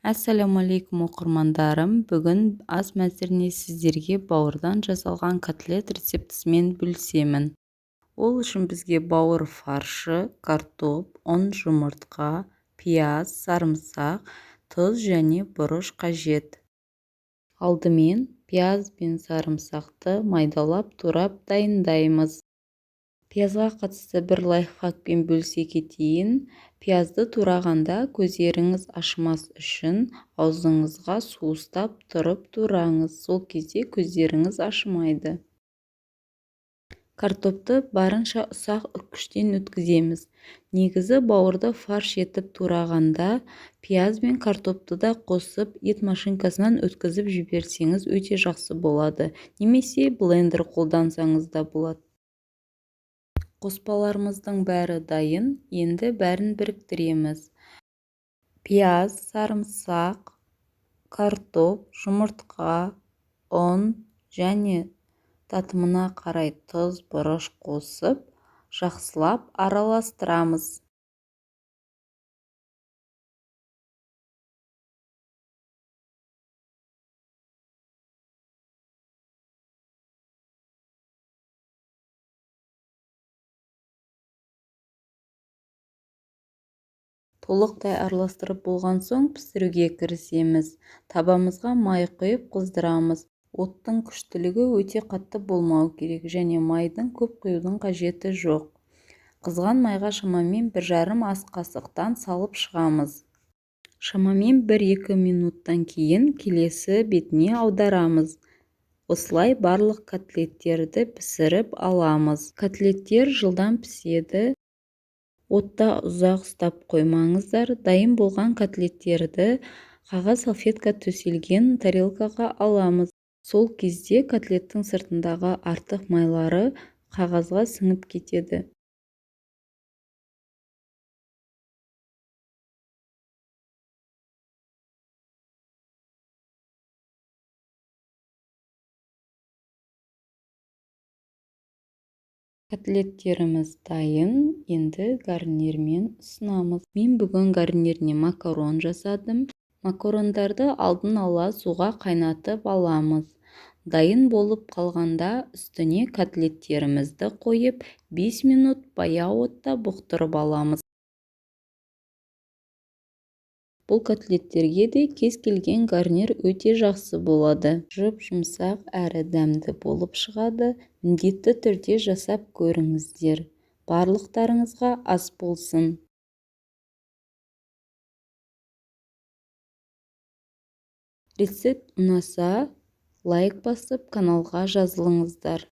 Ассалаумалейкум оқырмандарым. Бүгін ас мәзіріне сіздерге бауырдан жасалған котлет рецептісімен бөлісемін. Ол үшін бізге бауыр фаршы, картоп, ұн, жұмыртқа, пияз, сарымсақ, тұз және бұрыш қажет. Алдымен пияз бен сарымсақты майдалап турап дайындаймыз. Пиязға қатысты бір лайфхакпен бөлісе кетейін. Пиязды турағанда көздеріңіз ашымас үшін аузыңызға су ұстап тұрып тураңыз. Сол кезде көздеріңіз ашымайды. Картопты барынша ұсақ үркіштен өткіземіз. Негізі бауырды фарш етіп турағанда пияз бен картопты да қосып ет машинкасынан өткізіп жіберсеңіз өте жақсы болады. Немесе блендер қолдансаңыз да болады. Қоспаларымыздың бәрі дайын. Енді бәрін біріктіреміз. Пияз, сарымсақ, картоп, жұмыртқа, ұн және татымына қарай тұз, бұрыш қосып, жақсылап араластырамыз. Толықтай араластырып болған соң пісіруге кірісеміз. Табамызға май құйып қыздырамыз. Оттың күштілігі өте қатты болмау керек және майдың көп құюдың қажеті жоқ. Қызған майға шамамен 1,5 ас қасықтан салып шығамыз. Шамамен 1-2 минуттан кейін келесі бетіне аударамыз. Осылай барлық котлеттерді пісіріп аламыз. Котлеттер жылдам піседі. Отта ұзақ ұстап қоймаңыздар. Дайын болған котлеттерді қағаз салфетка төселген тарелкаға аламыз. Сол кезде котлеттің сыртындағы артық майлары қағазға сіңіп кетеді. Котлеттеріміз дайын. Енді гарнирмен ұсынамыз. Мен бүгін гарниріне макарон жасадым. Макарондарды алдын ала суға қайнатып аламыз. Дайын болып қалғанда үстіне котлеттерімізді қойып 5 минут баяу отта бұқтырып аламыз. Бұл котлеттерге де кез келген гарнир өте жақсы болады. Жұмсақ әрі дәмді болып шығады. Міндетті түрде жасап көріңіздер. Барлықтарыңызға ас болсын. Рецепт ұнаса, лайк басып, каналға жазылыңыздар.